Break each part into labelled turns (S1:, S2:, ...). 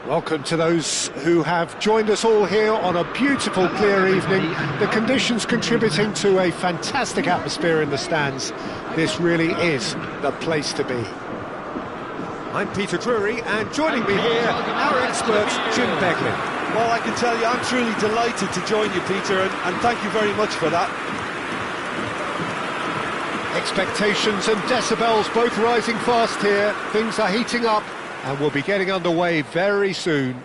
S1: Welcome to those who have joined us all here on a beautiful, clear evening. The conditions contributing to a fantastic atmosphere in the stands. This really is the place to be. I'm Peter Drury, and joining me here, our expert, Jim Beglin.
S2: Well, I can tell you, I'm truly delighted to join you, Peter, and thank you very much for that.
S1: Expectations and decibels both rising fast here. Things are heating up, and we'll be getting underway very soon.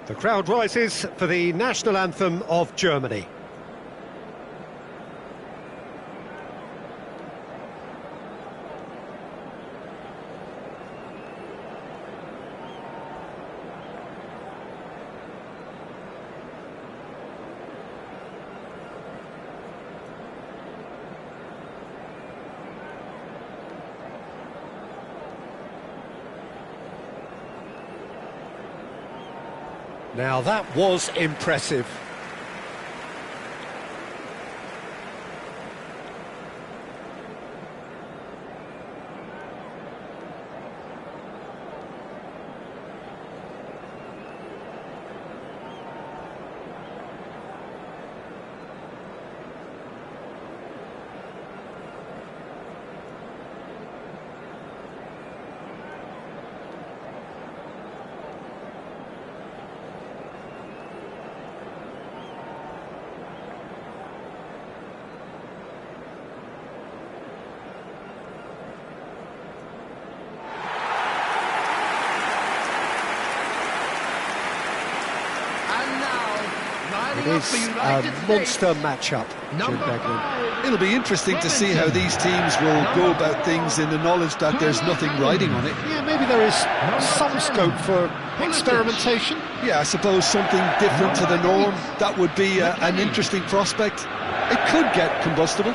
S1: The crowd rises for the national anthem of Germany. Now that was impressive. It is a monster matchup, Jim Beglin.
S2: It'll be interesting to see how these teams will go about things in the knowledge that there's nothing riding on it.
S1: Yeah, maybe there is some scope for experimentation.
S2: Yeah, I suppose something different to the norm. That would be an interesting prospect. It could get combustible.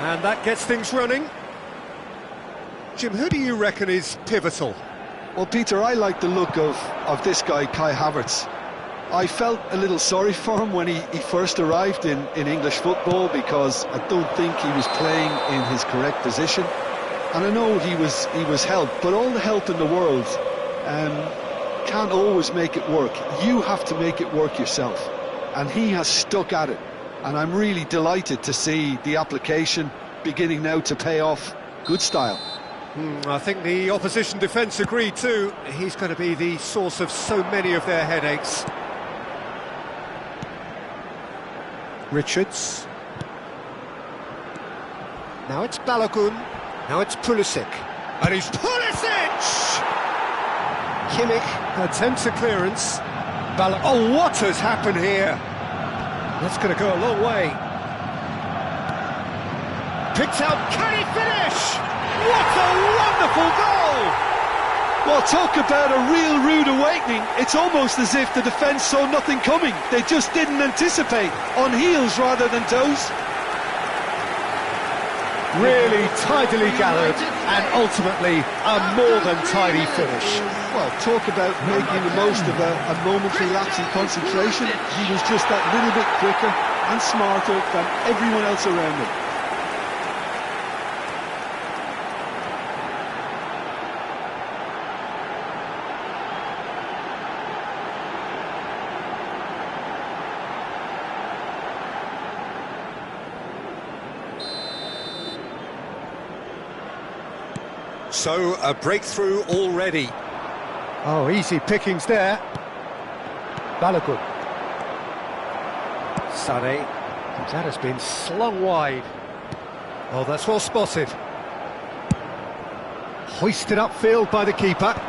S1: And that gets things running. Jim, who do you reckon is pivotal?
S2: Well, Peter, I like the look of this guy, Kai Havertz. I felt a little sorry for him when he first arrived in English football, because I don't think he was playing in his correct position. And I know he was helped, but all the help in the world can't always make it work. You have to make it work yourself. And he has stuck at it. And I'm really delighted to see the application beginning now to pay off. Good style.
S1: I think the opposition defence agreed too. He's going to be the source of so many of their headaches. Richards. Now it's Balogun. Now it's Pulisic. And he's Pulisic! Kimmich attempts a clearance. Oh, what has happened here? That's going to go a long way. Picked out, can he finish? What a wonderful goal!
S2: Well, talk about a real rude awakening. It's almost as if the defence saw nothing coming. They just didn't anticipate, on heels rather than toes.
S1: Really tidily gathered, and ultimately a more than tidy finish.
S2: Well, talk about making the most of a momentary lapse in concentration. He was just that little bit quicker and smarter than everyone else around him.
S1: So, a breakthrough already. Oh, easy pickings there. Balogun. Sané. That has been slung wide. Oh, that's well spotted. Hoisted upfield by the keeper.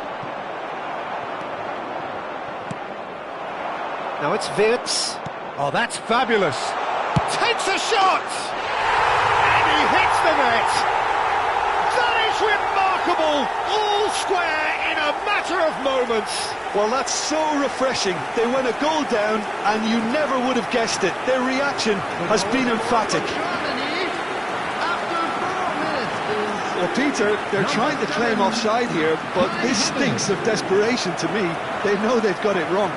S1: Now it's Wirtz. Oh, that's fabulous. Takes a shot! And he hits the net. That is remarkable. All square in a matter of moments.
S2: Well, that's so refreshing. They went a goal down and you never would have guessed it. Their reaction has been emphatic. Well, Peter, they're trying to claim offside here, but this stinks of desperation to me. They know they've got it wrong.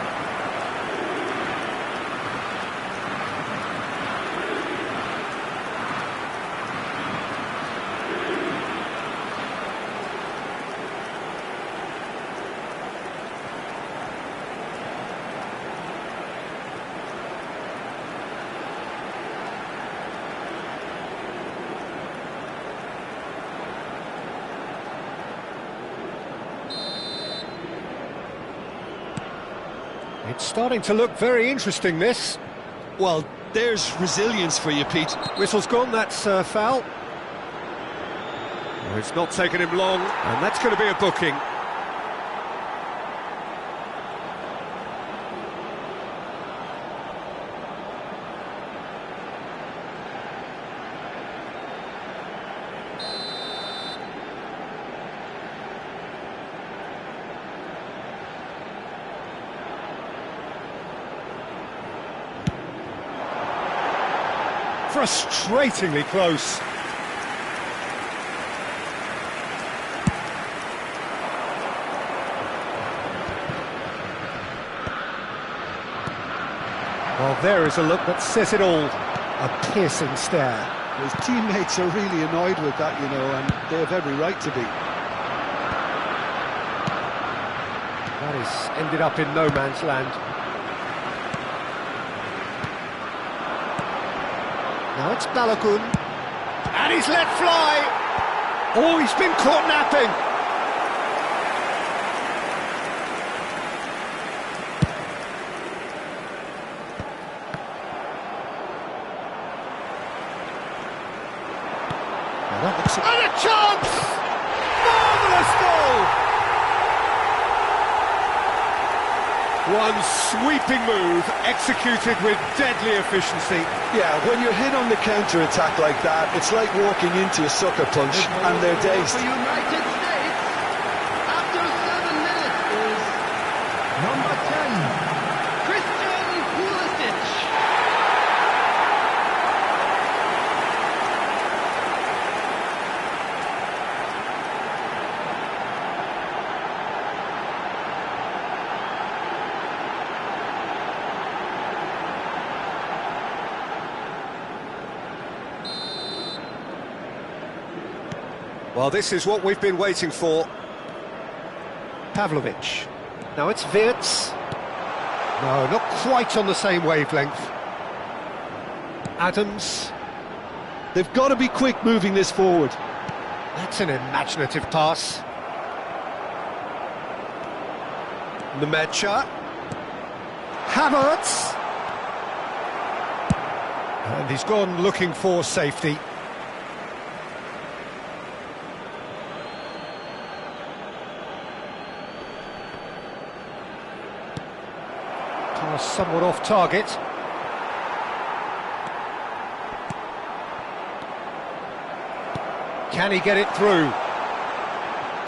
S1: It's starting to look very interesting, this.
S2: Well, there's resilience for you, Pete.
S1: Whistle's gone, that's foul. Oh, it's not taken him long, and that's going to be a booking. Frustratingly close. Well, there is a look that says it all. A piercing stare.
S2: His teammates are really annoyed with that, you know, and they have every right to be.
S1: That has ended up in no man's land. Now it's Balogun, and he's let fly. Oh, he's been caught napping. Now that looks and a chance! Marvellous goal! One sweeping move, executed with deadly efficiency.
S2: Yeah, when you're hit on the counter-attack like that, it's like walking into a sucker punch, and they're dazed.
S3: For United States, after 7 minutes, is number 10, Christian Pulisic.
S1: Well, this is what we've been waiting for. Pavlovic. Now it's Wirtz. No, not quite on the same wavelength. Adams.
S2: They've got to be quick moving this forward.
S1: That's an imaginative pass. Nemecha. Havertz. And he's gone looking for safety. Somewhat off target. Can he get it through?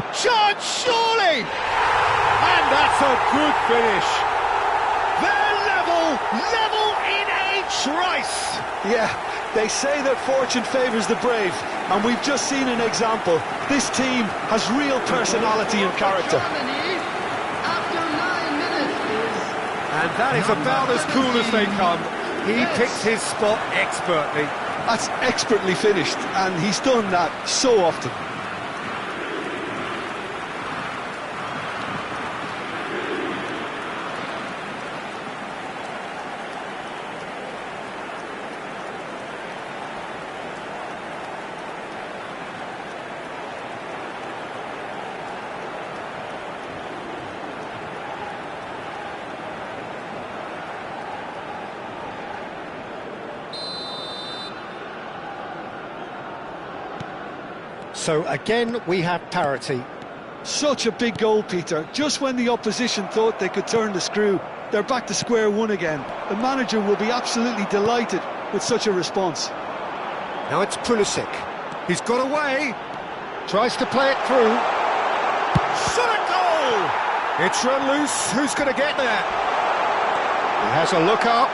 S1: Chance, surely! And that's a good finish. They're level in a trice.
S2: Yeah, they say that fortune favours the brave, and we've just seen an example. This team has real personality and character.
S1: And that is about as cool as they come. He picked his spot expertly.
S2: That's expertly finished, and he's done that so often.
S1: So again, we have parity.
S2: Such a big goal, Peter. Just when the opposition thought they could turn the screw, they're back to square one again. The manager will be absolutely delighted with such a response.
S1: Now it's Pulisic. He's got away. Tries to play it through. Shot a goal! It's run loose. Who's going to get there? He has a look up.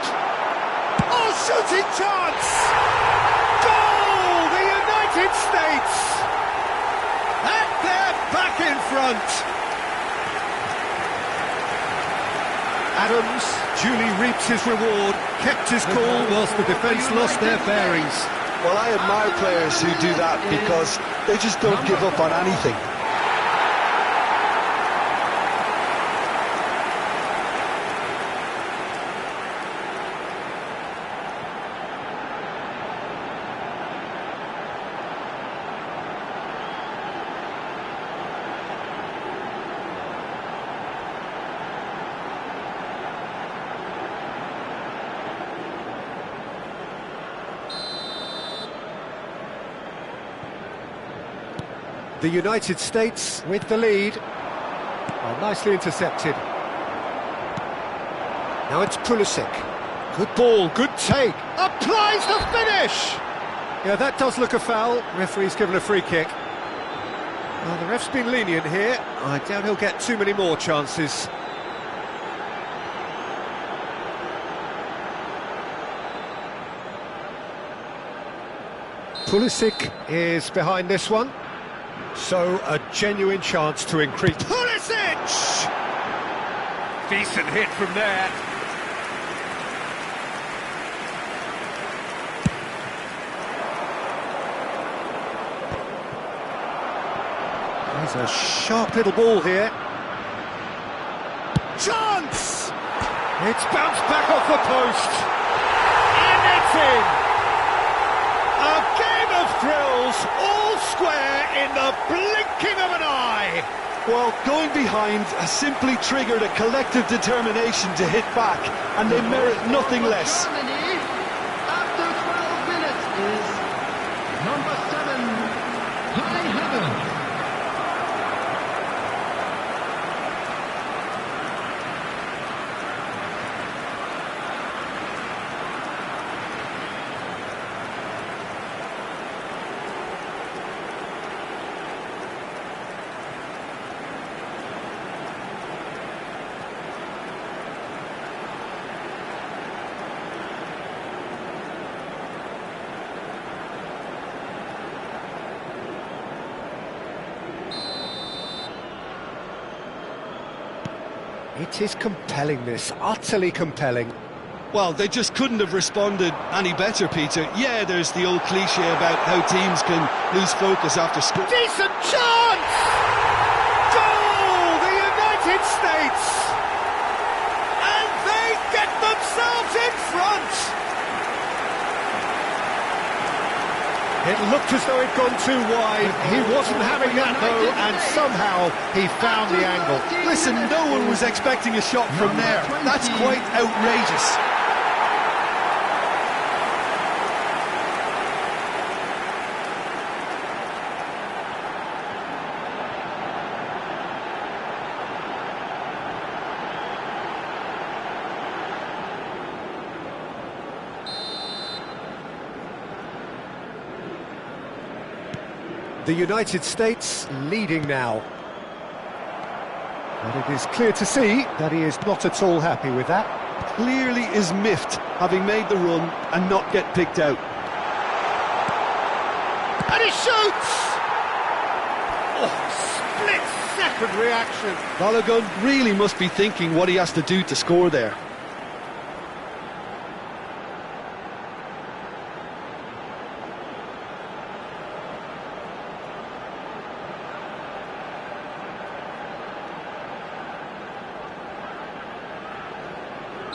S1: Oh, shooting chance! Goal! The United States! And they're back in front. Adams duly reaps his reward, kept his cool whilst the defence lost their bearings.
S2: Well, I admire players who do that because they just don't give up on anything.
S1: The United States with the lead. Oh, nicely intercepted. Now it's Pulisic. Good ball, good take. Applies the finish! Yeah, that does look a foul. Referee's given a free kick. Well, the ref's been lenient here. I doubt he'll get too many more chances. Pulisic is behind this one. So, a genuine chance to increase... Pulisic! Decent hit from there. There's a sharp little ball here. Chance! It's bounced back off the post. And it's in! A game of thrills, all square in the blinking of an eye.
S2: Well, going behind has simply triggered a collective determination to hit back, and they merit nothing less.
S3: Germany, after 12 minutes, is number 7, Kai Havertz.
S1: It is compelling, this, utterly compelling.
S2: Well, they just couldn't have responded any better, Peter. Yeah, there's the old cliche about how teams can lose focus after scoring.
S1: Decent chance! Goal! The United States! And they get themselves in front! It looked as though it'd gone too wide. He wasn't having that, though, and somehow he found the angle.
S2: Listen, no one was expecting a shot from there. That's quite outrageous.
S1: The United States leading now. But it is clear to see that he is not at all happy with that.
S2: Clearly is miffed, having made the run and not get picked out.
S1: And he shoots! Oh, split-second reaction.
S2: Balogun really must be thinking what he has to do to score there.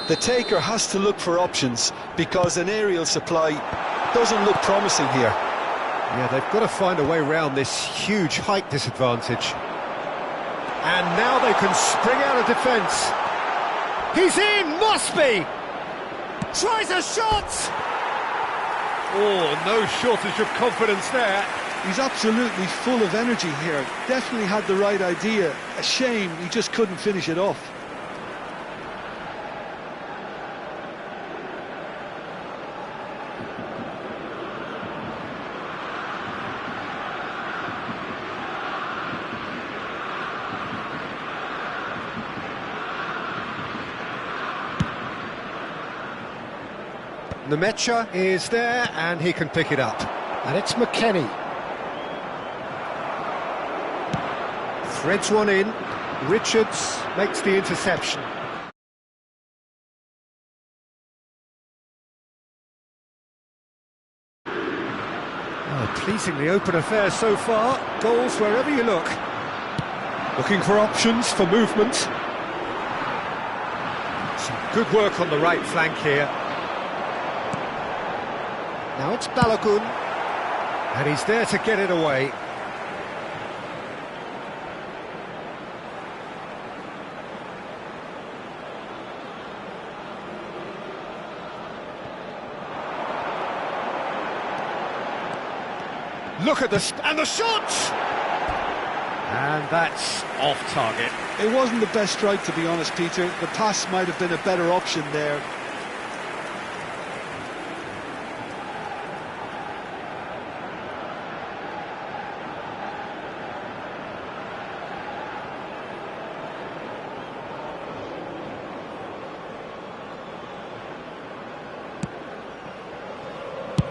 S2: The taker has to look for options because an aerial supply doesn't look promising here.
S1: Yeah, they've got to find a way around this huge height disadvantage. And now they can spring out of defence. He's in, must be! Tries a shot! Oh, no shortage of confidence there.
S2: He's absolutely full of energy here. Definitely had the right idea. A shame he just couldn't finish it off.
S1: Nemecha is there, and he can pick it up. And it's McKennie. Threads one in. Richards makes the interception. Oh, pleasingly open affair so far. Goals wherever you look. Looking for options for movement. Some good work on the right flank here. Now it's Balogun, and he's there to get it away. Look at and the shot! And that's off target.
S2: It wasn't the best strike, to be honest, Peter. The pass might have been a better option there.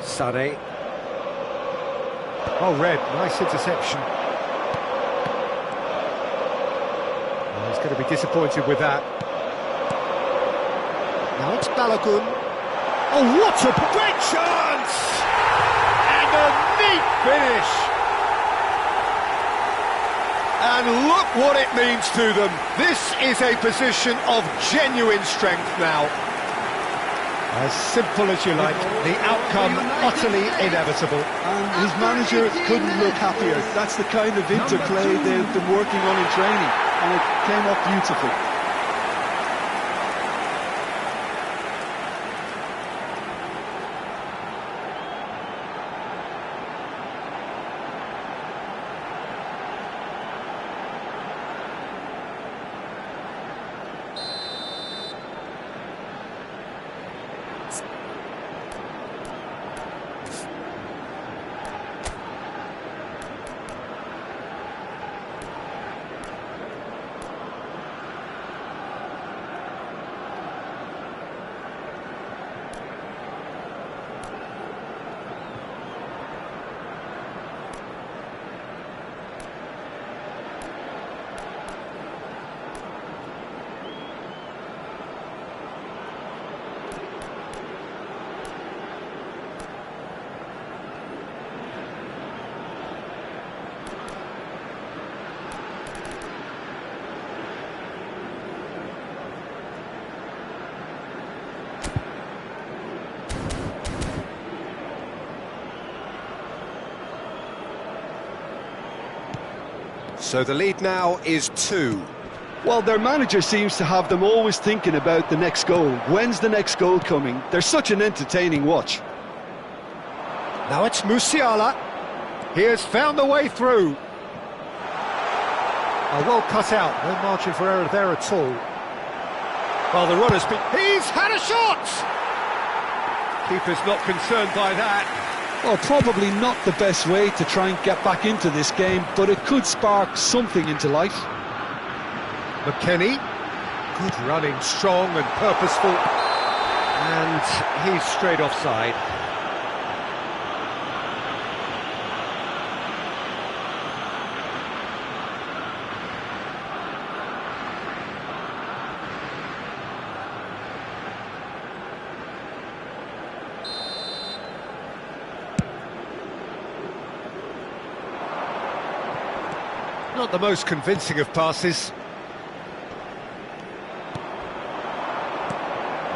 S1: Sade. Oh, Red, nice interception. Oh, he's going to be disappointed with that. Now it's Balogun. Oh, what a great chance! And a neat finish! And look what it means to them. This is a position of genuine strength now. As simple as you like, the outcome utterly inevitable.
S2: And his manager couldn't look happier. That's the kind of interplay they've been working on in training, and it came off beautifully.
S1: So the lead now is 2.
S2: Well, their manager seems to have them always thinking about the next goal. When's the next goal coming? They're such an entertaining watch.
S1: Now it's Musiala. He has found the way through. Oh, well cut out. No margin for error there at all. Well, the runner's been... He's had a shot! Keeper's not concerned by that.
S2: Well, probably not the best way to try and get back into this game, but it could spark something into life.
S1: McKennie, good running, strong and purposeful, and he's straight offside. Not the most convincing of passes.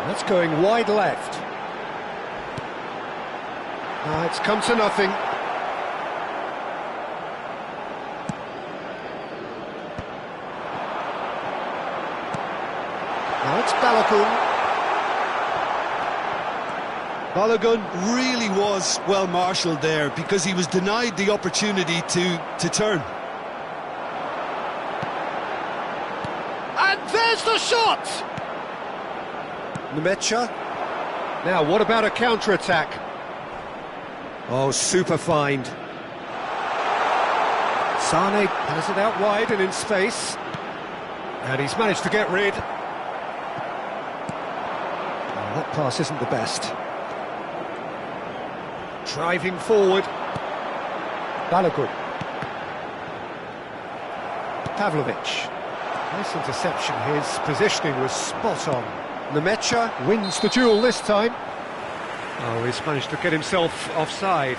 S1: That's going wide left. It's come to nothing. Now it's Balogun.
S2: Balogun really was well marshalled there because he was denied the opportunity to turn.
S1: And there's the shot! Nemecha. Now, what about a counter-attack? Oh, super find. Sane has it out wide and in space. And he's managed to get rid. Oh, that pass isn't the best. Driving forward. Balogun. Pavlovic. Nice interception. His positioning was spot on. Nemecha wins the duel this time. Oh, he's managed to get himself offside.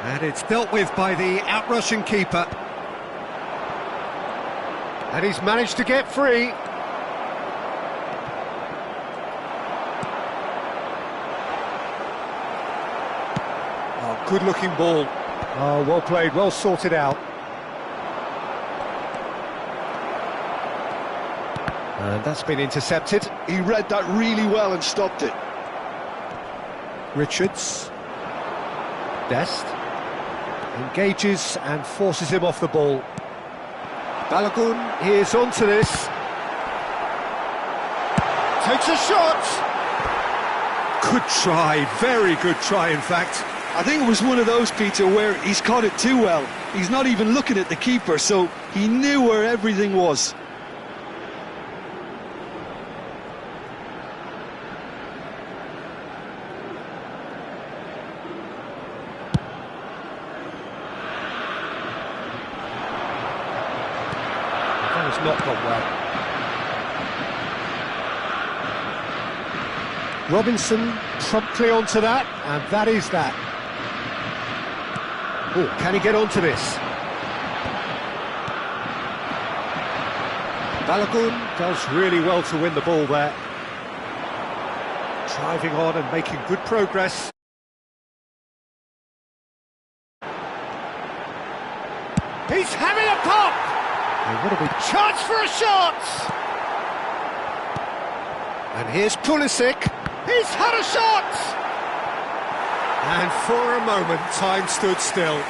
S1: And it's dealt with by the out-rushing keeper. And he's managed to get free. Oh, good-looking ball. Oh, well played, well sorted out. And that's been intercepted.
S2: He read that really well and stopped it.
S1: Richards. Dest. Engages and forces him off the ball. Balogun is onto this. Takes a shot. Good try, very good try in fact.
S2: I think it was one of those, Peter, where he's caught it too well. He's not even looking at the keeper, so he knew where everything was.
S1: Not gone well. Robinson promptly onto that, and that is that. Oh, can he get onto this? Balogun does really well to win the ball there. Driving on and making good progress. He's having a pop! What a big chance for a shot! And here's Pulisic. He's had a shot! And for a moment, time stood still.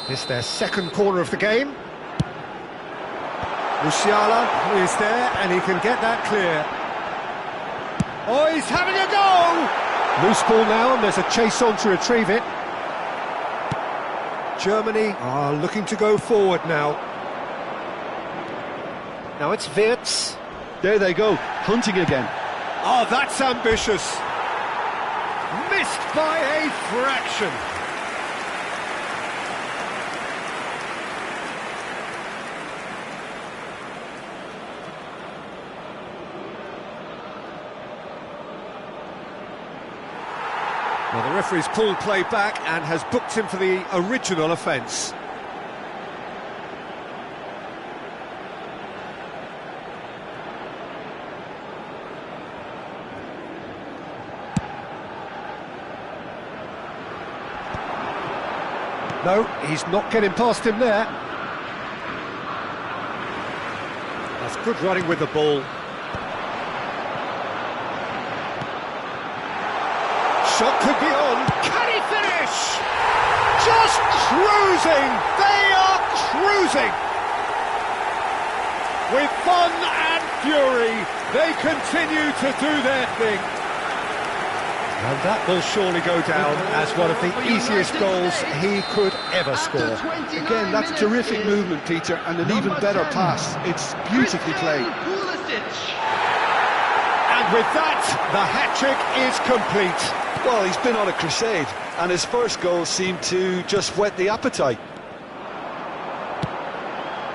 S1: It's their second corner of the game. Musiala is there, and he can get that clear. Oh, he's having a go! Loose ball now, and there's a chase on to retrieve it. Germany are looking to go forward now. Now it's Wirtz.
S2: There they go, hunting again.
S1: Oh, that's ambitious. Missed by a fraction. Well, the referee's pulled play back and has booked him for the original offence. No, he's not getting past him there. That's good running with the ball. Shot could be on. Can he finish? Just cruising. They are cruising. With fun and fury, they continue to do their thing. And that will surely go down as one of the easiest goals he could ever score.
S2: Again, that's terrific movement, Peter, and an even better pass. It's beautifully played.
S1: And with that, the hat-trick is complete.
S2: Well, he's been on a crusade, and his first goal seemed to just whet the appetite.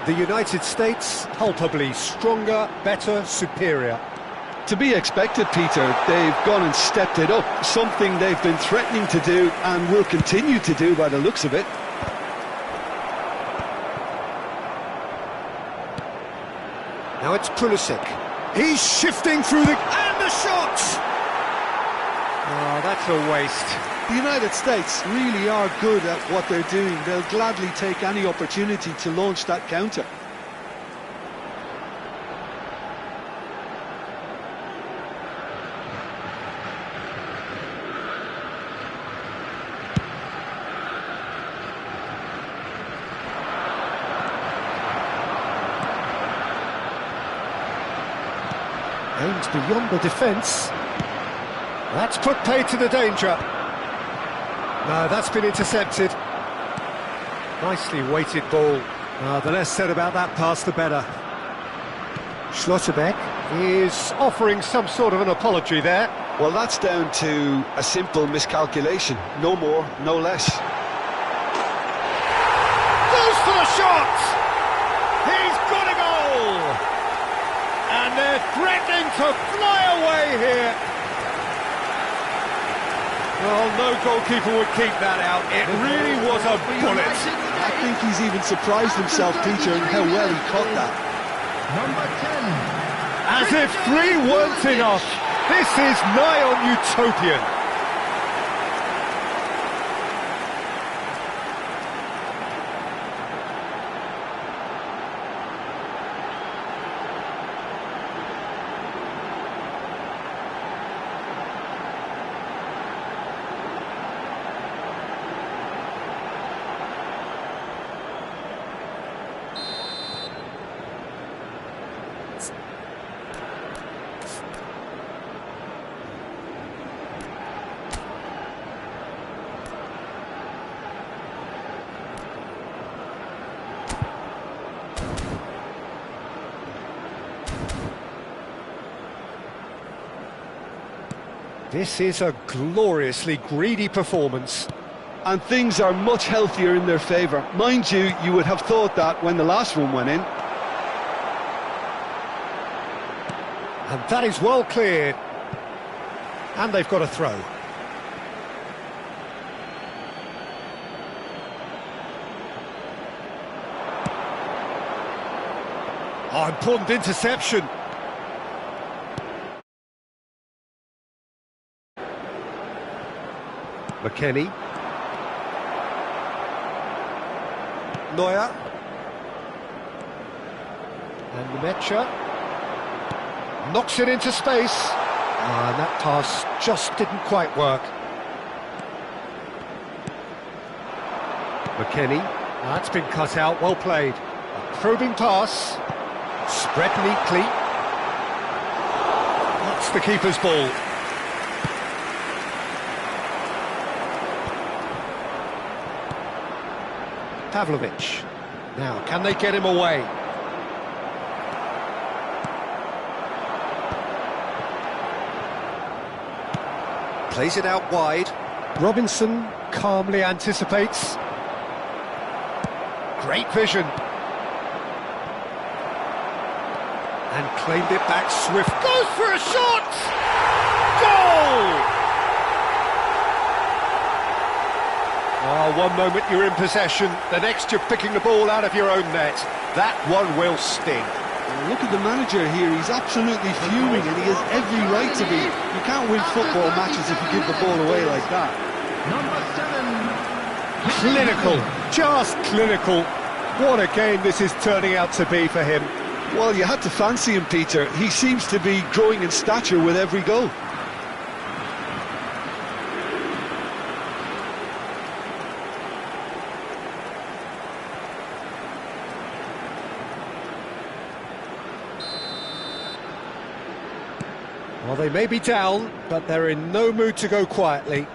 S1: The United States, palpably stronger, better, superior.
S2: To be expected, Peter. They've gone and stepped it up, something they've been threatening to do and will continue to do by the looks of it.
S1: Now it's Pulisic. He's shifting through the... and the shot! Oh, that's a waste.
S2: The United States really are good at what they're doing. They'll gladly take any opportunity to launch that counter.
S1: Aims beyond the defence. That's put paid to the danger. No, that's been intercepted. Nicely weighted ball.
S2: The less said about that pass, the better.
S1: Schlotterbeck is offering some sort of an apology there.
S2: Well, that's down to a simple miscalculation. No more, no less.
S1: Goes for the shot! He's got a goal! And they're threatening to fly away here. Well, no goalkeeper would keep that out. It really was a bullet.
S2: I think he's even surprised himself, Peter, in how well he caught that.
S3: Number 10.
S1: As if 3 weren't enough. This is nigh on utopian. This is a gloriously greedy performance.
S2: And things are much healthier in their favour. Mind you, you would have thought that when the last one went in.
S1: And that is well cleared. And they've got a throw. Oh, important interception. McKennie. Neuer. And Mecha knocks it into space. And that pass just didn't quite work. McKennie. That's been cut out, well played. A probing pass. Spread neatly. That's the keeper's ball. Pavlovic. Now, can they get him away? Plays it out wide. Robinson calmly anticipates. Great vision. And claimed it back swift. Goes for a shot! Goal! Oh, one moment you're in possession, the next you're picking the ball out of your own net. That one will sting.
S2: Look at the manager here, he's absolutely fuming and he has every right to be. You can't win football matches if you give the ball away like that.
S3: Number 7.
S1: Clinical, just clinical. What a game this is turning out to be for him.
S2: Well, you had to fancy him, Peter. He seems to be growing in stature with every goal.
S1: Well, they may be down, but they're in no mood to go quietly.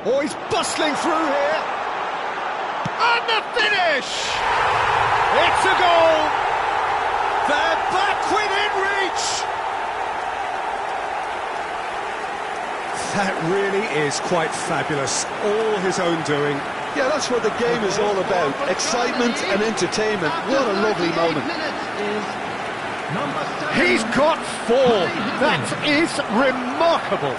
S1: Oh, he's bustling through here. And the finish! It's a goal! They're back within reach! That really is quite fabulous. All his own doing.
S2: Yeah, that's what the game is all about. Excitement and entertainment. What a lovely moment.
S3: Number 7.
S1: He's got 4. That is remarkable.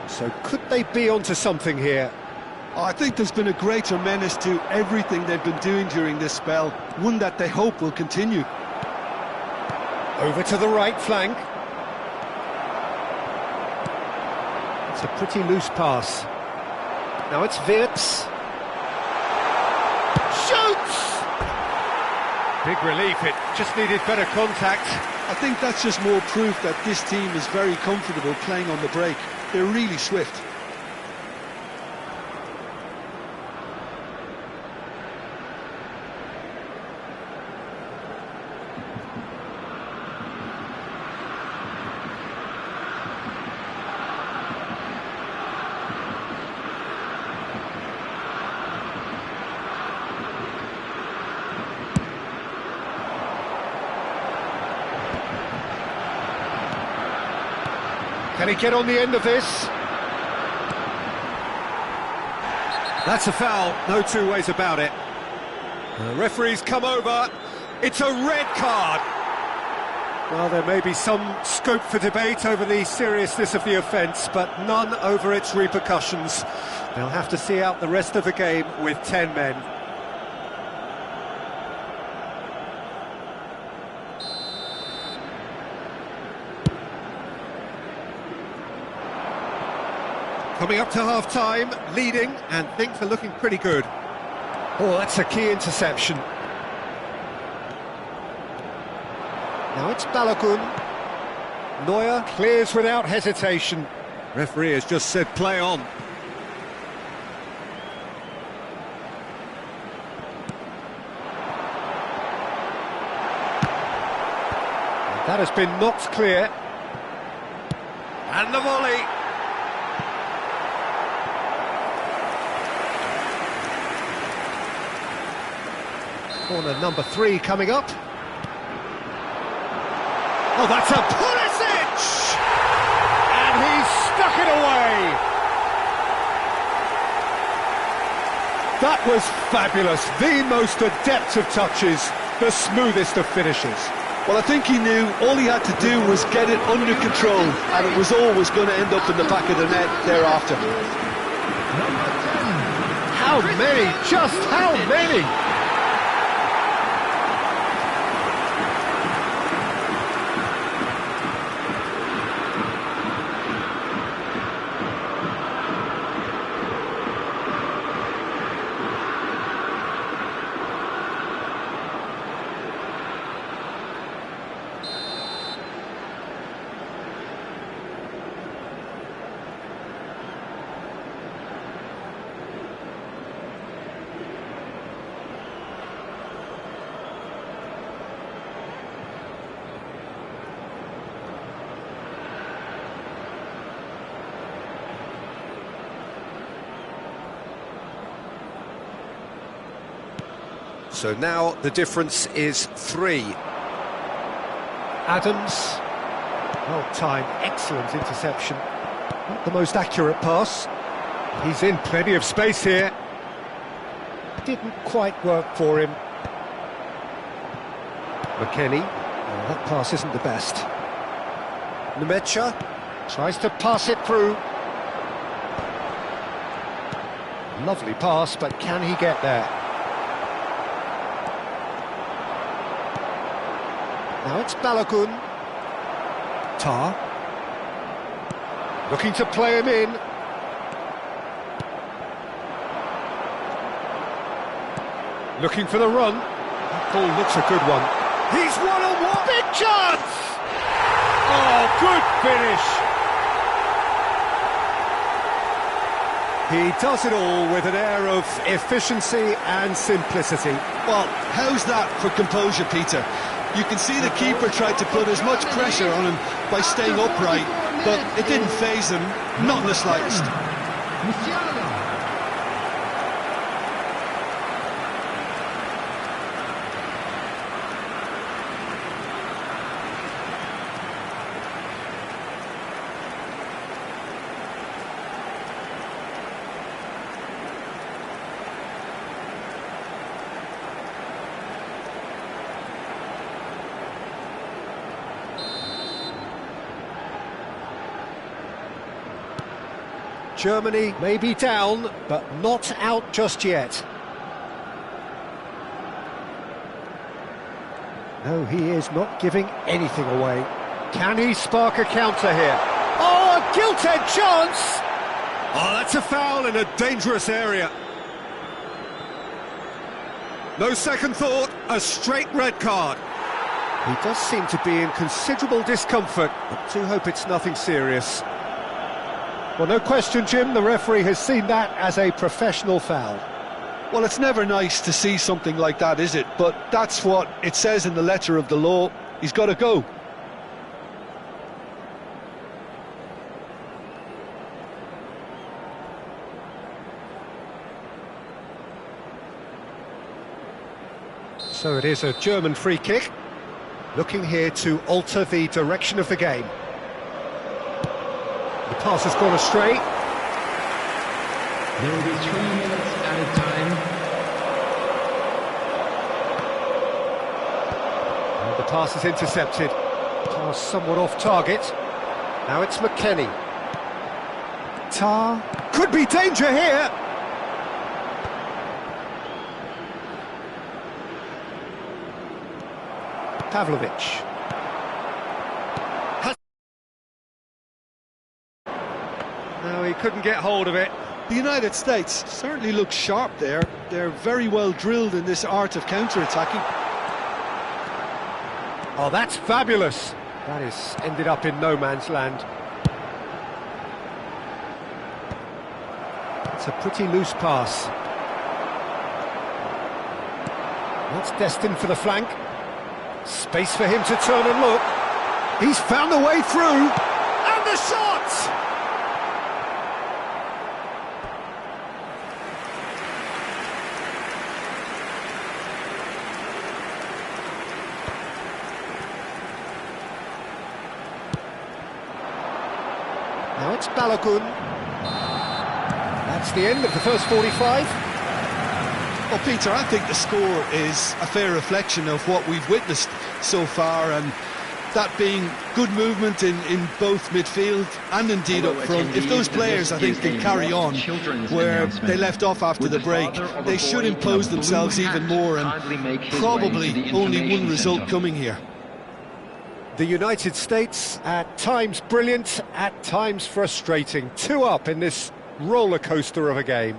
S1: So could they be onto something here?
S2: I think there's been a greater menace to everything they've been doing during this spell, one that they hope will continue.
S1: Over to the right flank. It's a pretty loose pass. Now it's Wirtz. Shoots! Big relief, it just needed better contact.
S2: I think that's just more proof that this team is very comfortable playing on the break. They're really swift.
S1: Can he get on the end of this? That's a foul, no two ways about it. The referee's come over. It's a red card. Well, there may be some scope for debate over the seriousness of the offence, but none over its repercussions. They'll have to see out the rest of the game with 10 men. Coming up to half-time, leading, and things are looking pretty good. Oh, that's a key interception. Now it's Balogun. Neuer clears without hesitation. Referee has just said play on. That has been knocked clear. And the volley. Corner number 3 coming up. Oh, that's a Pulisic! And he's stuck it away! That was fabulous. The most adept of touches, the smoothest of finishes.
S2: Well, I think he knew all he had to do was get it under control, and it was always going to end up in the back of the net thereafter.
S3: Number 10.
S1: How many? Just how many? So now the difference is 3. Adams, well timed, excellent interception. Not the most accurate pass. He's in plenty of space here. Didn't quite work for him. McKennie, that pass isn't the best. Nemecha tries to pass it through. Lovely pass, but can he get there? Now it's Balogun. Tar. Looking to play him in. Looking for the run. That ball looks a good one. He's one-on-one. Big chance! Oh, good finish. He does it all with an air of efficiency and simplicity.
S2: Well, how's that for composure, Peter? You can see the keeper tried to put as much pressure on him by staying upright, but it didn't faze him, not in the slightest.
S3: Musiala.
S1: Germany may be down, but not out just yet. No, he is not giving anything away. Can he spark a counter here? Oh, a gilt-edged chance! Oh, that's a foul in a dangerous area. No second thought, a straight red card. He does seem to be in considerable discomfort, but do hope it's nothing serious. Well, no question, Jim, the referee has seen that as a professional foul.
S2: Well, it's never nice to see something like that, is it? But that's what it says in the letter of the law. He's got to go.
S1: So it is a German free kick, looking here to alter the direction of the game. The pass has gone astray.
S3: There will be 3 minutes added time.
S1: And the pass is intercepted. Pass somewhat off target. Now it's McKennie. Tar. Could be danger here. Pavlovic. No, he couldn't get hold of it.
S2: The United States certainly look sharp there. They're very well drilled in this art of counter-attacking.
S1: Oh, that's fabulous. That is ended up in no man's land. It's a pretty loose pass. That's destined for the flank. Space for him to turn and look. He's found a way through. And the shot! Now it's Balogun. That's the end of the first 45.
S2: Well, Peter, I think the score is a fair reflection of what we've witnessed so far, and that being good movement in both midfield and indeed up front. If those players, I think, can carry on where they left off after the break, they should impose themselves even more, and probably only one result coming here.
S1: The United States, at times brilliant, at times frustrating. 2 up in this roller coaster of a game.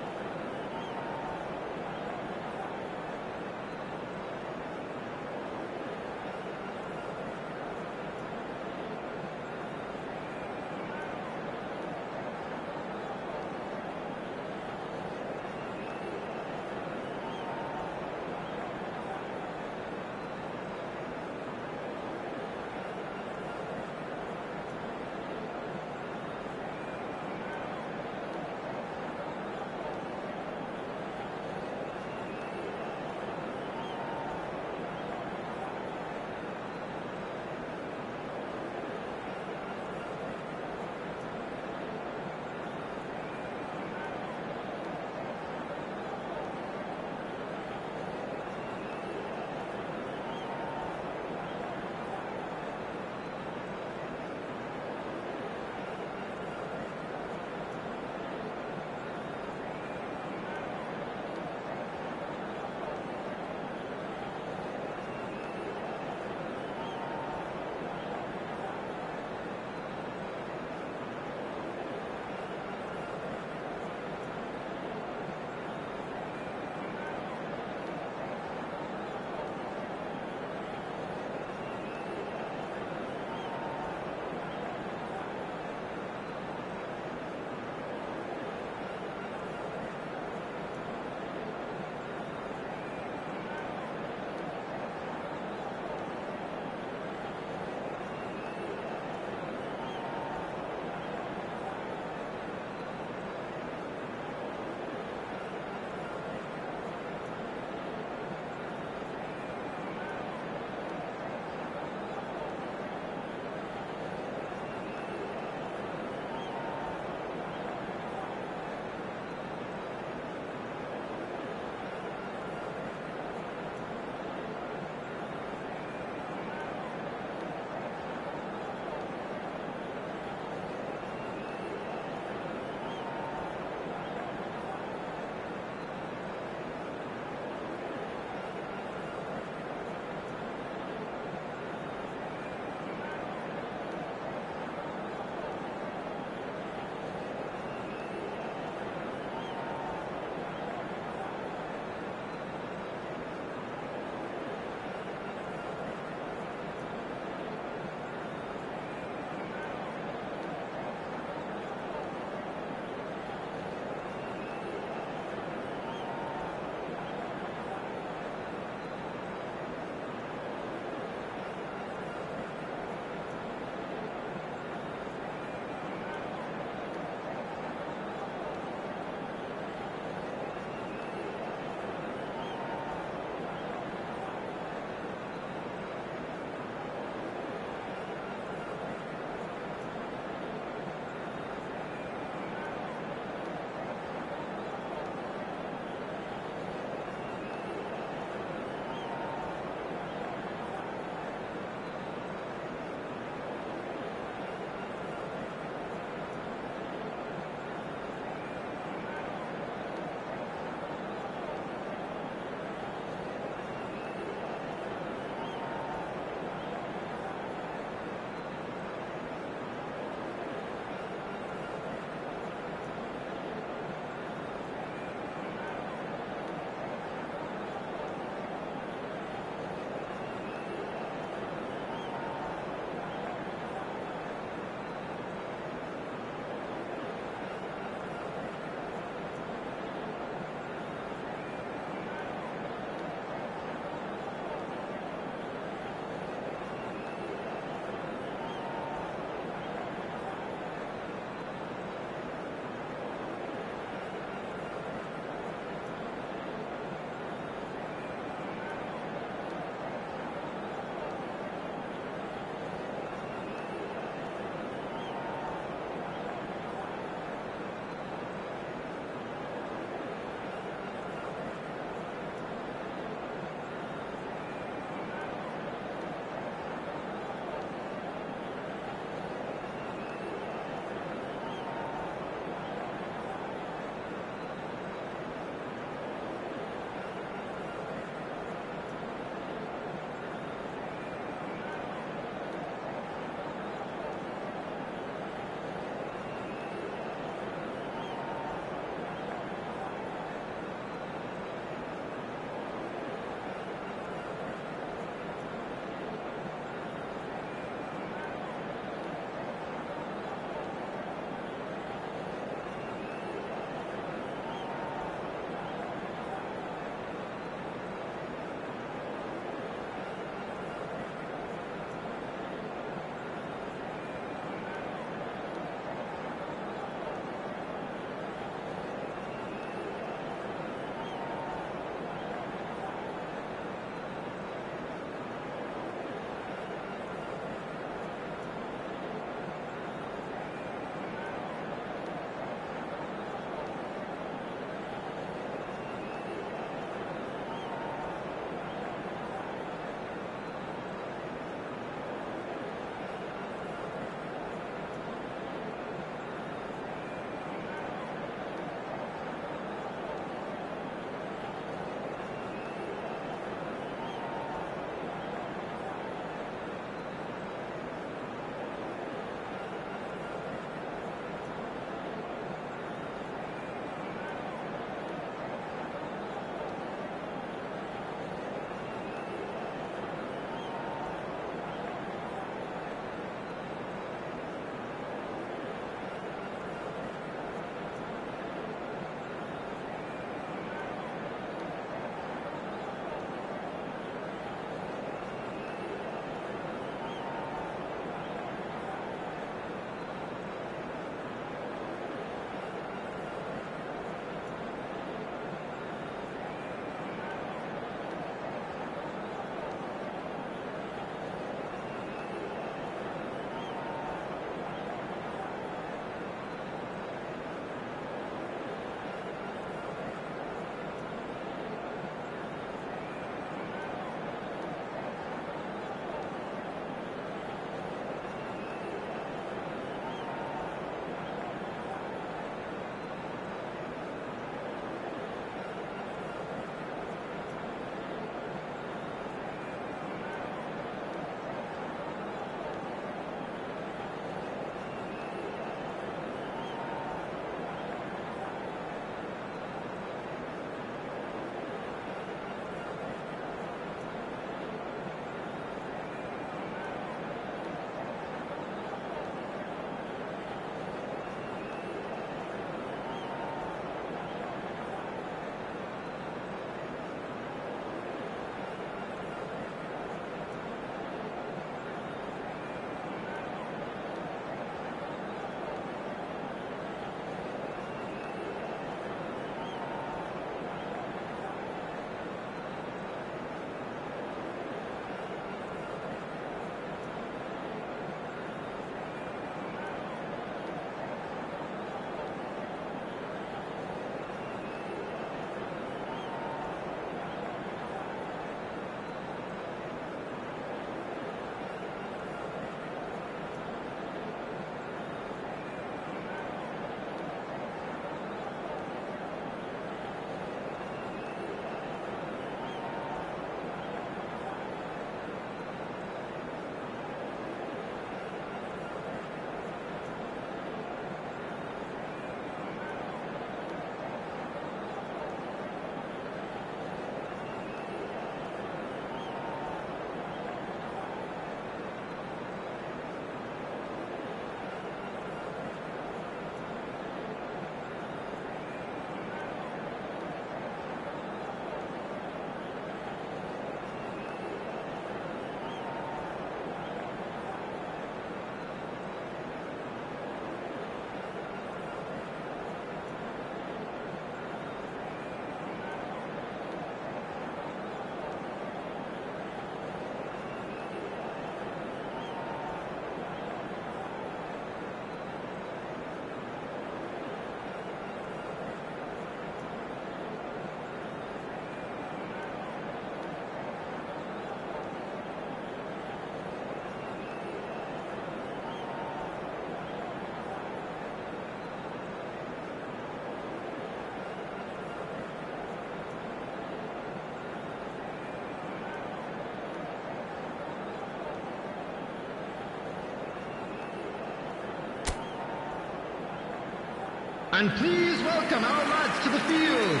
S3: And please welcome our lads to the field.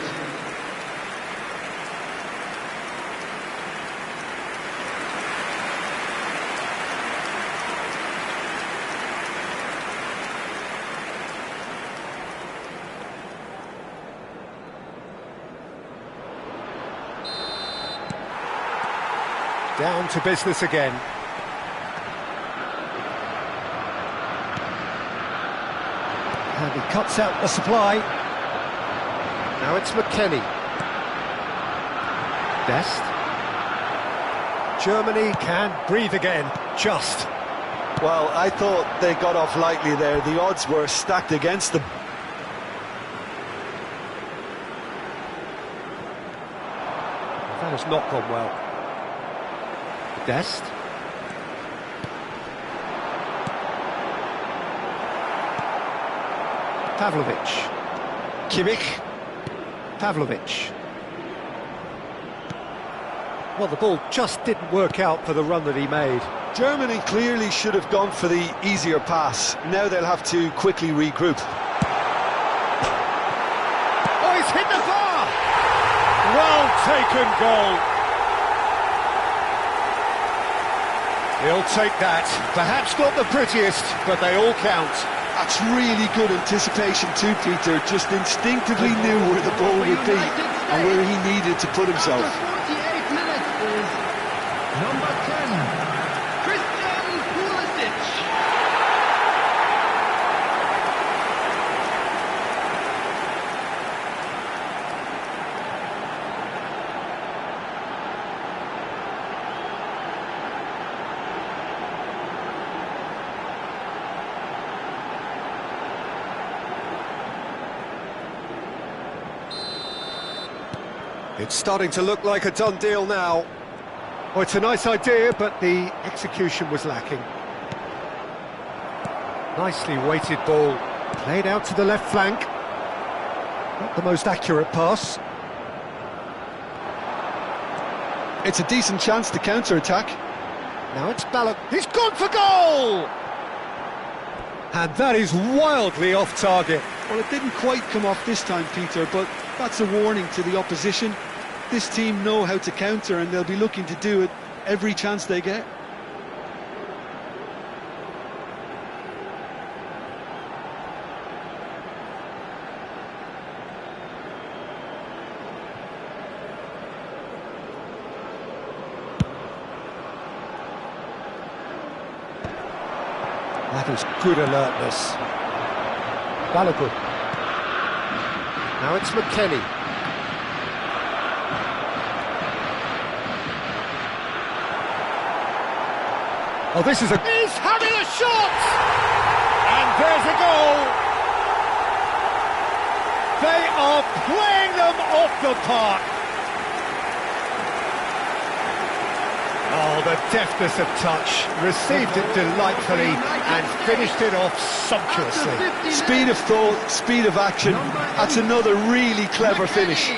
S1: Down to business again. And he cuts out the supply. Now it's McKennie. Dest. Germany can breathe again, just.
S2: Well, I thought they got off lightly there. The odds were stacked against them.
S1: That has not gone well. Dest. Pavlovic. Kimmich. Pavlovic. Well, the ball just didn't work out for the run that he made.
S2: Germany clearly should have gone for the easier pass. Now they'll have to quickly regroup.
S1: Oh, he's hit the bar! Well taken goal. He'll take that. Perhaps not the prettiest, but they all count.
S2: That's really good anticipation too, Peter. Just instinctively knew where the ball would be and where he needed to put himself.
S3: After 48 minutes is number 10, Christian Pulisic.
S1: It's starting to look like a done deal now. Oh, it's a nice idea, but the execution was lacking. Nicely weighted ball, played out to the left flank. Not the most accurate pass.
S2: It's a decent chance to counter-attack.
S1: Now it's Ballot. He's gone for goal! And that is wildly off target.
S2: Well, it didn't quite come off this time, Peter, but that's a warning to the opposition. This team know how to counter, and they'll be looking to do it every chance they get.
S1: That is good alertness. Balogun. Now it's McKennie. Oh, this is a... He's having a shot! And there's a goal! They are playing them off the park! Oh, the deftness of touch. Received it delightfully and finished it off sumptuously.
S2: Speed of thought, speed of action. That's another really clever finish.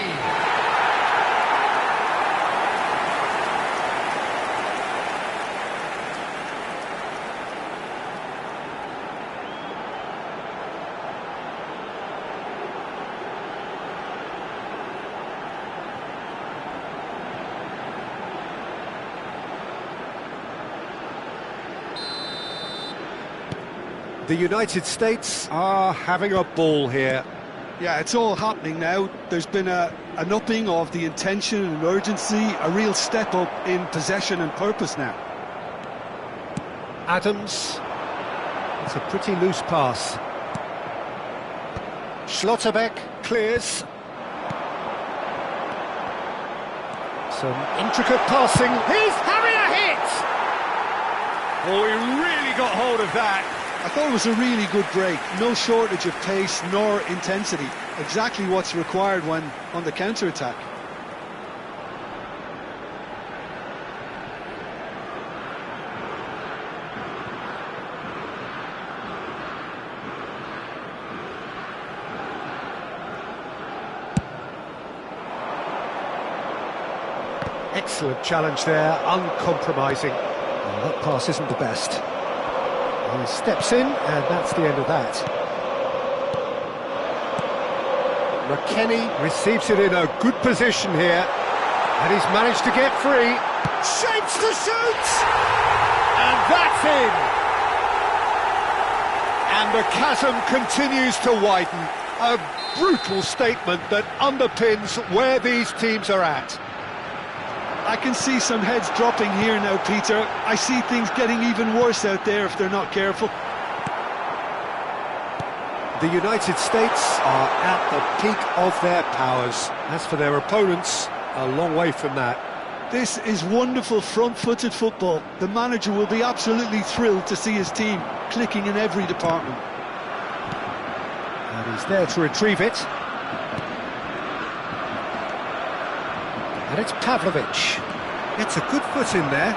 S1: The United States are having a ball here.
S2: Yeah, it's all happening now. There's been an upping of the intention and urgency, a real step up in possession and purpose now.
S1: Adams. It's a pretty loose pass. Schlotterbeck clears. Some intricate passing. He's having a hit! Oh, he really got hold of that.
S2: I thought it was a really good break. No shortage of pace nor intensity. Exactly what's required when on the counter-attack.
S1: Excellent challenge there, uncompromising. Oh, that pass isn't the best. He steps in, and that's the end of that. McKennie receives it in a good position here, and he's managed to get free. Shapes to shoot! And that's in! And the chasm continues to widen. A brutal statement that underpins where these teams are at.
S2: I can see some heads dropping here now, Peter. I see things getting even worse out there if they're not careful.
S1: The United States are at the peak of their powers. As for their opponents, a long way from that.
S2: This is wonderful front-footed football. The manager will be absolutely thrilled to see his team clicking in every department.
S1: And he's there to retrieve it. And it's Pavlovic. Gets a good foot in there.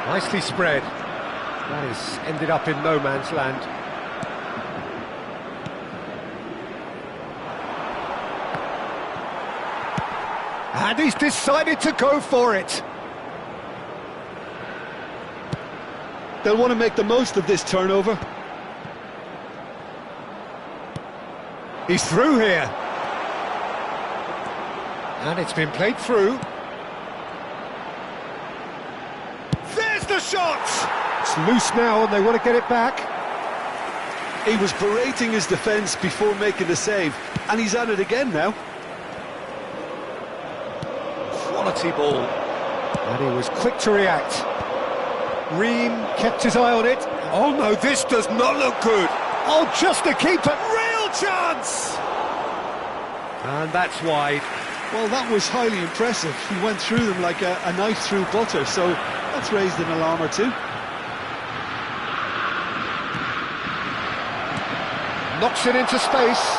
S1: Nicely spread. That has ended up in no man's land. And he's decided to go for it.
S2: They'll want to make the most of this turnover.
S1: He's through here. And it's been played through. There's the shot! It's loose now and they want to get it back.
S2: He was berating his defence before making the save, and he's at it again now.
S1: Quality ball. And he was quick to react. Ream kept his eye on it. Oh no, this does not look good. Oh, just a keeper. Real chance! And that's wide.
S2: Well, that was highly impressive. He went through them like a knife through butter, so that's raised an alarm or two.
S1: Knocks it into space.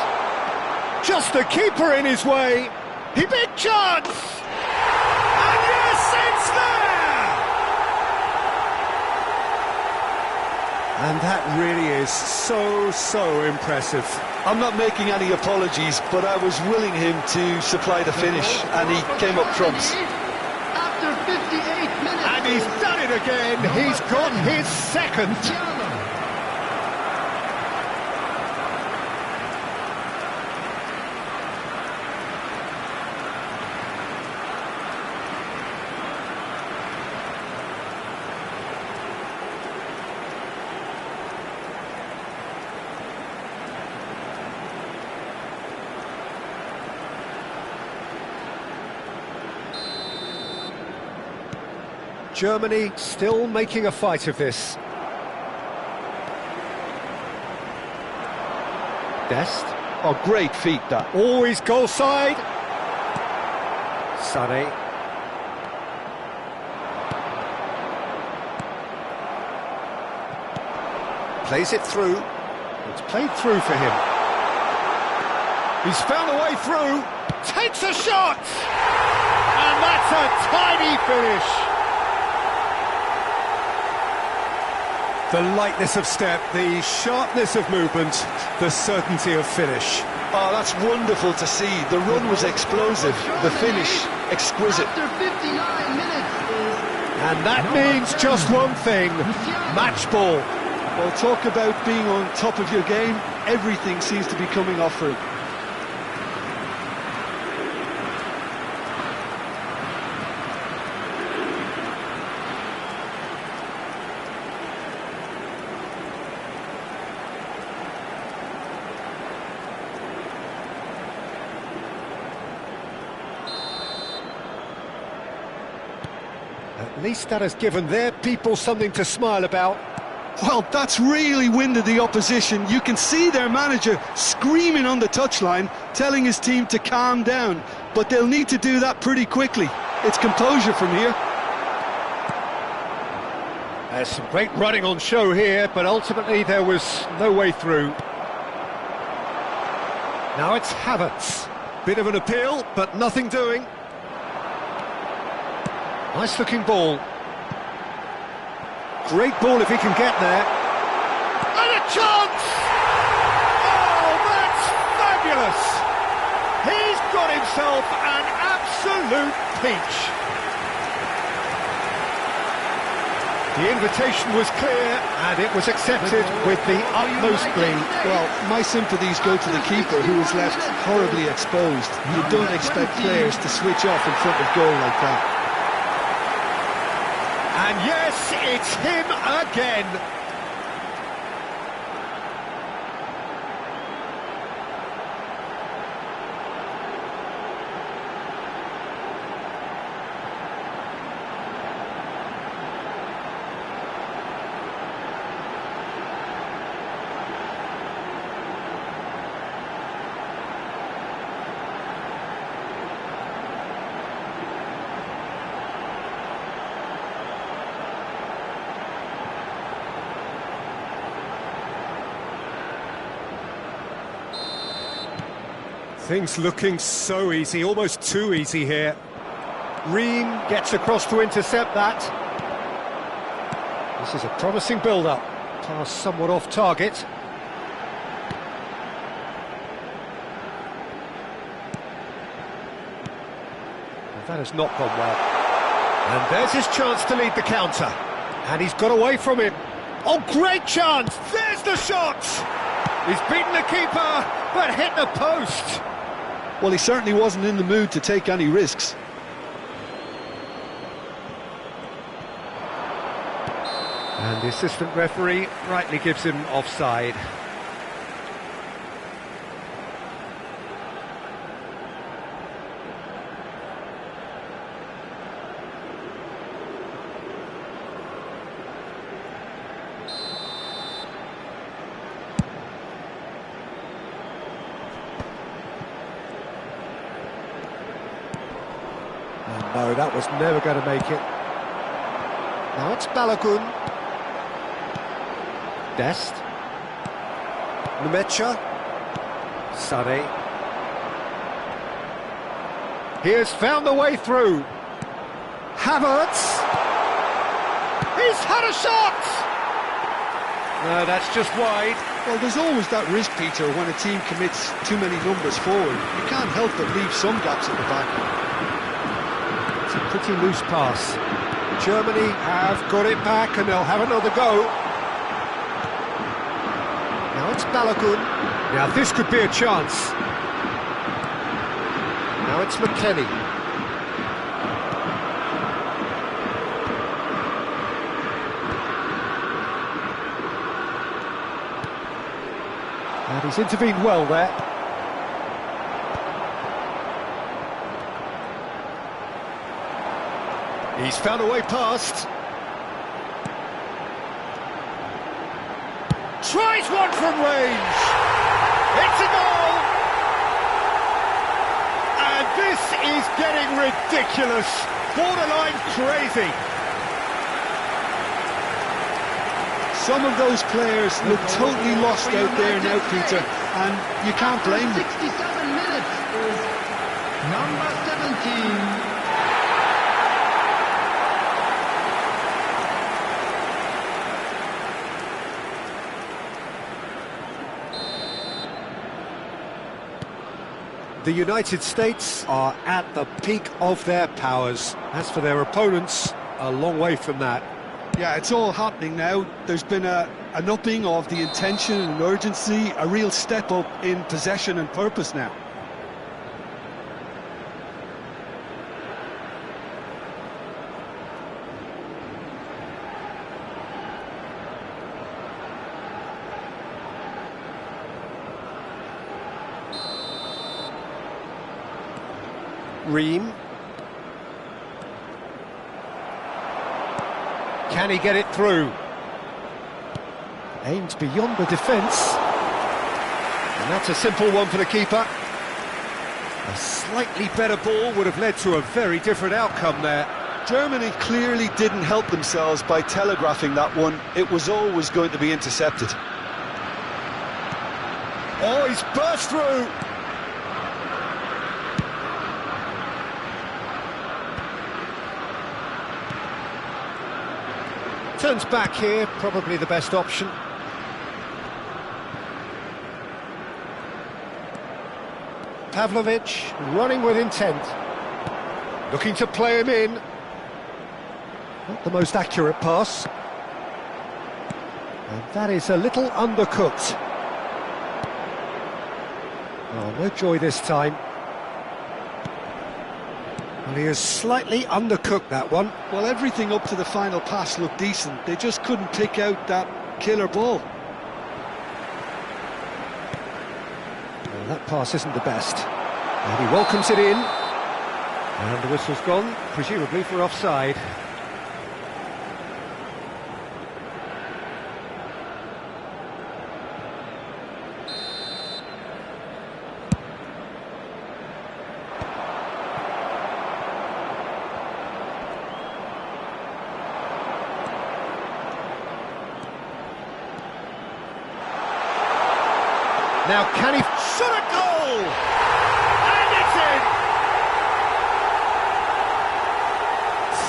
S1: Just a keeper in his way. He big chance! And yes, it's there! And that really is so impressive.
S2: I'm not making any apologies, but I was willing him to supply the finish, and he came up trumps.
S3: After 58 minutes.
S1: And he's done it again. He's got his second. Germany still making a fight of this. Dest.
S2: Oh, great feat, that.
S1: Always goal side. Sané. Plays it through. It's played through for him. He's found a way through. Takes a shot! And that's a tidy finish. The lightness of step, the sharpness of movement, the certainty of finish.
S2: Oh, that's wonderful to see. The run was explosive, the finish exquisite.
S3: After 59 minutes is...
S1: And that means just one thing, match ball.
S2: Well, talk about being on top of your game. Everything seems to be coming off for him.
S1: At least that has given their people something to smile about.
S2: Well, that's really winded the opposition. You can see their manager screaming on the touchline, telling his team to calm down. But they'll need to do that pretty quickly. It's composure from here.
S1: There's some great running on show here, but ultimately there was no way through. Now it's Havertz. Bit of an appeal, but nothing doing. Nice looking ball. Great ball if he can get there. And a chance! Oh, that's fabulous! He's got himself an absolute peach. The invitation was clear and it was accepted with the utmost glee.
S2: Well, my sympathies go to the keeper, who was left horribly exposed. You don't expect players to switch off in front of goal like that.
S1: And yes, it's him again. Things looking so easy, almost too easy here. Ream gets across to intercept that. This is a promising build-up. Pass somewhat off target. Well, that has not gone well. And there's his chance to lead the counter. And he's got away from him. Oh, great chance! There's the shot! He's beaten the keeper, but hit the post.
S2: Well, he certainly wasn't in the mood to take any risks.
S1: And the assistant referee rightly gives him offside. No, that was never going to make it. Now it's Balogun. Dest. Nmecha. Sade. He has found the way through. Havertz. He's had a shot! No, that's just wide.
S2: Well, there's always that risk, Peter, when a team commits too many numbers forward. You can't help but leave some gaps at the back.
S1: It's a pretty loose pass. Germany have got it back and they'll have another go. Now it's Balogun. Now this could be a chance. Now it's McKennie. And he's intervened well there. He's found a way past. Tries one from range. It's a goal. And this is getting ridiculous. Borderline crazy.
S2: Some of those players look totally lost out there now, Peter, and you can't blame them.
S3: 67 minutes is number 17.
S1: The United States are at the peak of their powers. As for their opponents, a long way from that.
S2: Yeah, it's all happening now. There's been an upping of the intention and urgency, a real step up in possession and purpose now.
S1: Ream. Can he get it through? Aimed beyond the defence. And that's a simple one for the keeper. A slightly better ball would have led to a very different outcome there.
S2: Germany clearly didn't help themselves by telegraphing that one. It was always going to be intercepted.
S1: Oh, he's burst through. Turns back here, probably the best option. Pavlovic running with intent. Looking to play him in. Not the most accurate pass. And that is a little undercooked. Oh, no joy this time. Well, he has slightly undercooked that one.
S2: Well, everything up to the final pass looked decent. They just couldn't pick out that killer ball.
S1: Well, that pass isn't the best. And he welcomes it in. And the whistle's gone, presumably for offside. Now can he shot a goal? And it's in!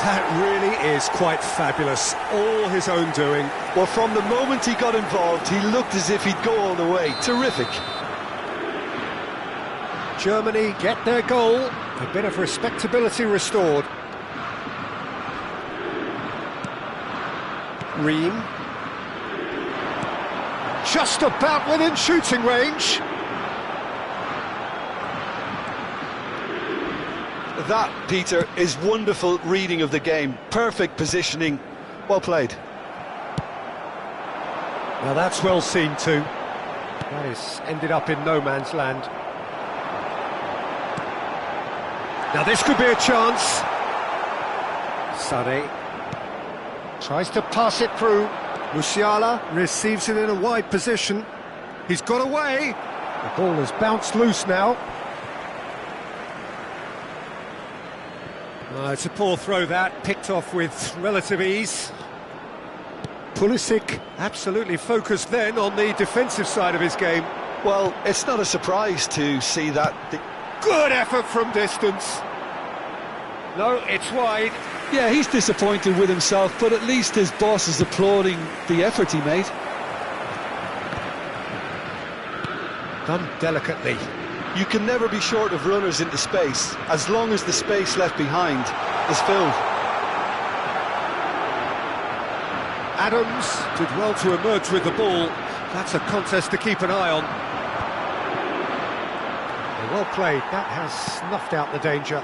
S1: That really is quite fabulous. All his own doing.
S2: Well, from the moment he got involved, he looked as if he'd go all the way. Terrific.
S1: Germany get their goal. A bit of respectability restored. Ream. Just about within shooting range.
S2: That, Peter, is wonderful reading of the game. Perfect positioning. Well played.
S1: Now that's well seen too. That is ended up in no man's land. Now this could be a chance. Sade tries to pass it through. Musiala receives it in a wide position. He's got away. The ball has bounced loose now. It's a poor throw that, picked off with relative ease. Pulisic absolutely focused then on the defensive side of his game.
S2: Well, it's not a surprise to see that.
S1: Good effort from distance. No, it's wide.
S2: Yeah, he's disappointed with himself, but at least his boss is applauding the effort he made.
S1: Done delicately.
S2: You can never be short of runners into space, as long as the space left behind is filled.
S1: Adams did well to emerge with the ball. That's a contest to keep an eye on. Well played, that has snuffed out the danger.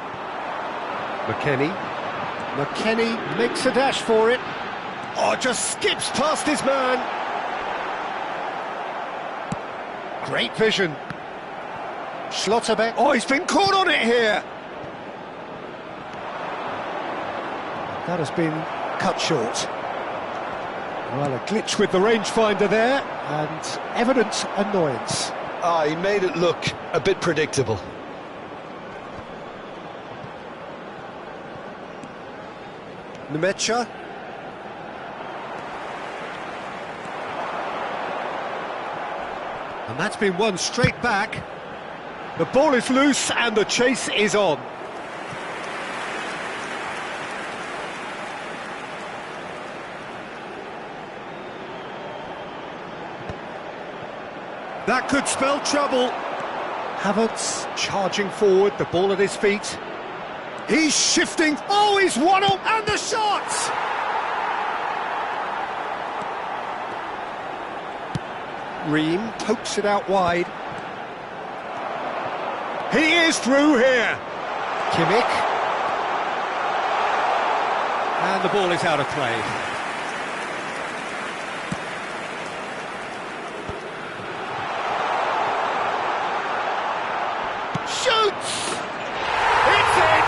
S1: McKennie makes a dash for it. Oh, just skips past his man. Great vision. Schlotterbeck. Oh, he's been caught on it here. That has been cut short. Well, a glitch with the rangefinder there, and evident annoyance.
S2: He made it look a bit predictable.
S1: Nemecha. And that's been won straight back. The ball is loose and the chase is on. That could spell trouble. Havertz charging forward, the ball at his feet. He's shifting. Oh, he's won up and the shot! Ream pokes it out wide. He is through here. Kimmich. And the ball is out of play. Shoots! It's in!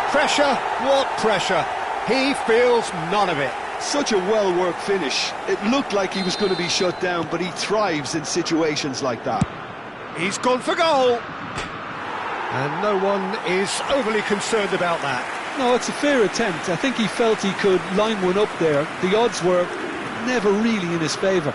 S1: Pressure, what pressure? He feels none of it.
S2: Such a well-worked finish. It looked like he was going to be shut down, but he thrives in situations like that.
S1: He's gone for goal! And no one is overly concerned about that.
S2: No, it's a fair attempt. I think he felt he could line one up there. The odds were never really in his favour.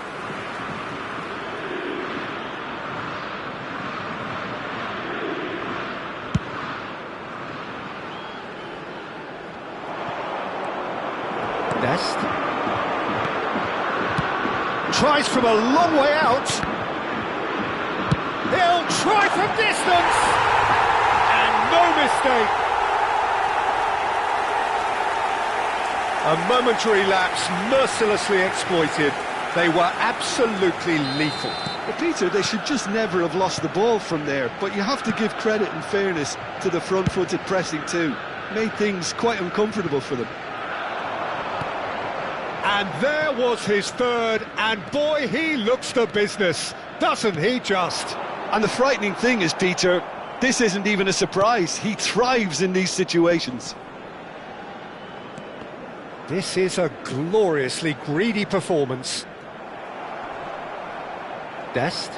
S1: Dest tries from a long way out. He'll try from distance, and no mistake. A momentary lapse, mercilessly exploited. They were absolutely lethal.
S2: But Peter, they should just never have lost the ball from there, but you have to give credit and fairness to the front-footed pressing too. Made things quite uncomfortable for them.
S1: And there was his third, and boy, he looks the business, doesn't he just?
S2: And the frightening thing is, Peter, this isn't even a surprise. He thrives in these situations.
S1: This is a gloriously greedy performance. Dest.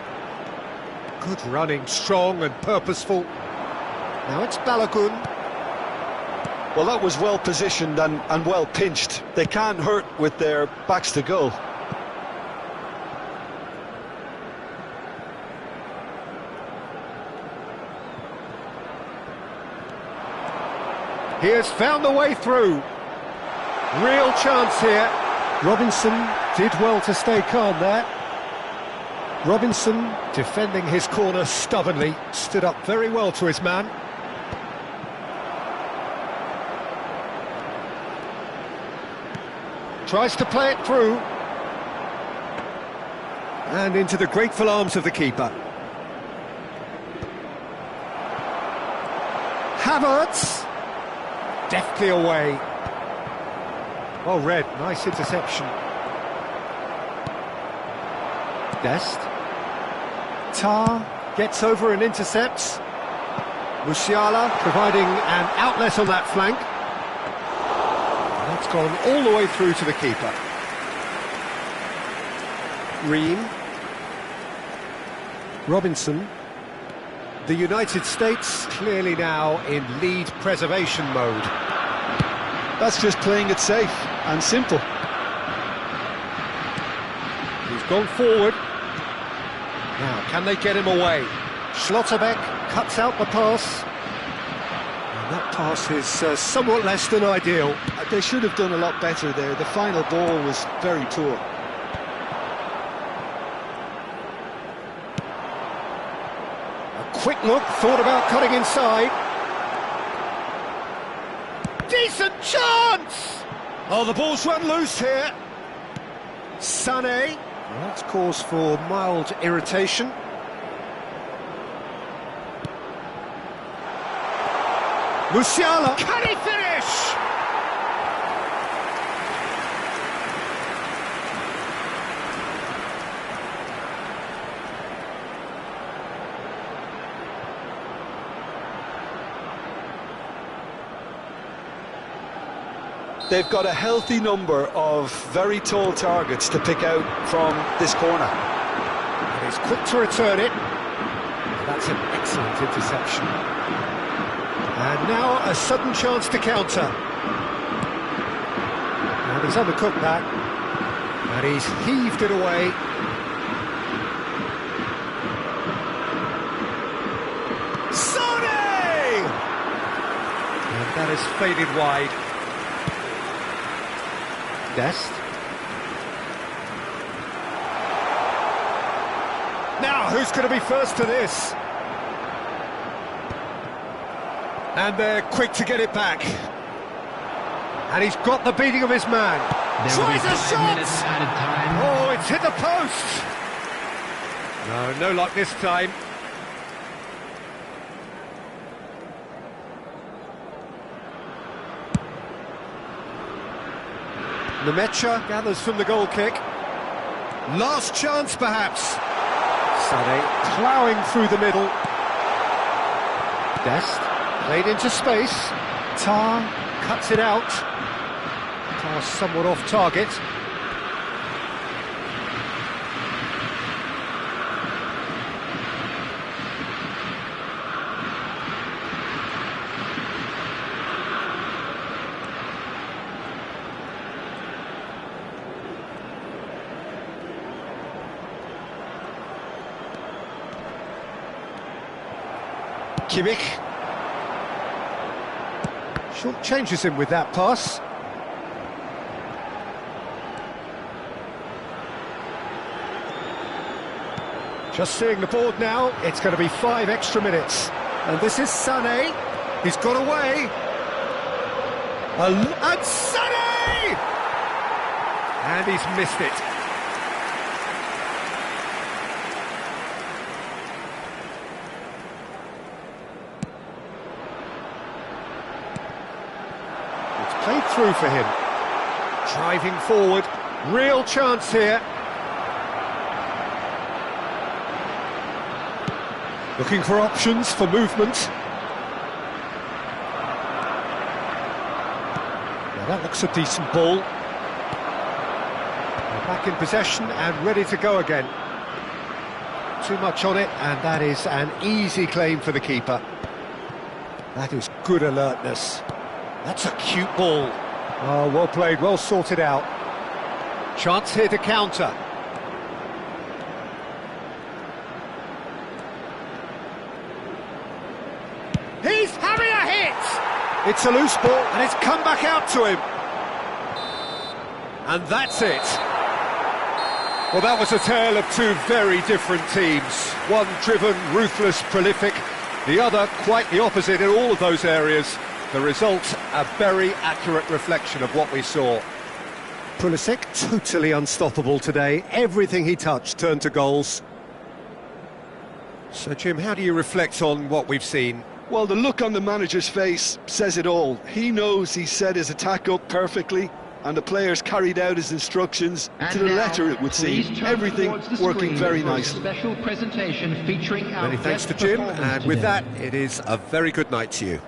S1: Good running, strong and purposeful. Now it's Balogun.
S2: Well, that was well positioned and well pinched. They can't hurt with their backs to goal.
S1: He has found the way through. Real chance here. Robinson did well to stay calm there. Robinson, defending his corner stubbornly, stood up very well to his man. Tries to play it through. And into the grateful arms of the keeper. Havertz. Deftly away. Well read, nice interception. Dest. Tar gets over and intercepts. Musiala providing an outlet on that flank. And that's gone all the way through to the keeper. Ream. Robinson. The United States clearly now in lead preservation mode.
S2: That's just playing it safe and simple.
S1: He's gone forward. Now, can they get him away? Schlotterbeck cuts out the pass. And that pass is somewhat less than ideal.
S2: They should have done a lot better there. The final ball was very poor.
S1: Quick look, thought about cutting inside. Decent chance! Oh, the ball's run loose here. Sané. Well, that's cause for mild irritation. Musiala. Can he finish?
S2: They've got a healthy number of very tall targets to pick out from this corner.
S1: And he's quick to return it. That's an excellent interception. And now a sudden chance to counter. And he's undercooked that. And he's heaved it away. Sané! And that has faded wide. Dest. Now, who's going to be first to this? And they're quick to get it back. And he's got the beating of his man. Tries a shot! Oh, it's hit the post! No luck this time. Nemecha gathers from the goal kick. Last chance, perhaps. Sané ploughing through the middle. Dest played into space. Tar cuts it out. Tar somewhat off target. Kimmich. Short changes him with that pass. Just seeing the board now, it's going to be 5 extra minutes. And this is Sané. He's got away. And Sané! volley! And he's missed it. It's played through for him. Driving forward, real chance here. Looking for options for movement. Now that looks a decent ball. They're back in possession and ready to go again. Too much on it, and that is an easy claim for the keeper. That is good alertness. That's a cute ball. Oh, well played, well sorted out. Chance here to counter. He's having a hit! It's a loose ball, and it's come back out to him. And that's it. Well, that was a tale of two very different teams. One driven, ruthless, prolific. The other quite the opposite in all of those areas. The result, a very accurate reflection of what we saw. Pulisic, totally unstoppable today. Everything he touched turned to goals. So, Jim, how do you reflect on what we've seen?
S2: Well, the look on the manager's face says it all. He knows he set his attack up perfectly, and the players carried out his instructions to the letter, it would seem. Everything working very nicely.
S3: Special presentation featuring our
S1: Many thanks to Jim, and with that, it is a very good night to you.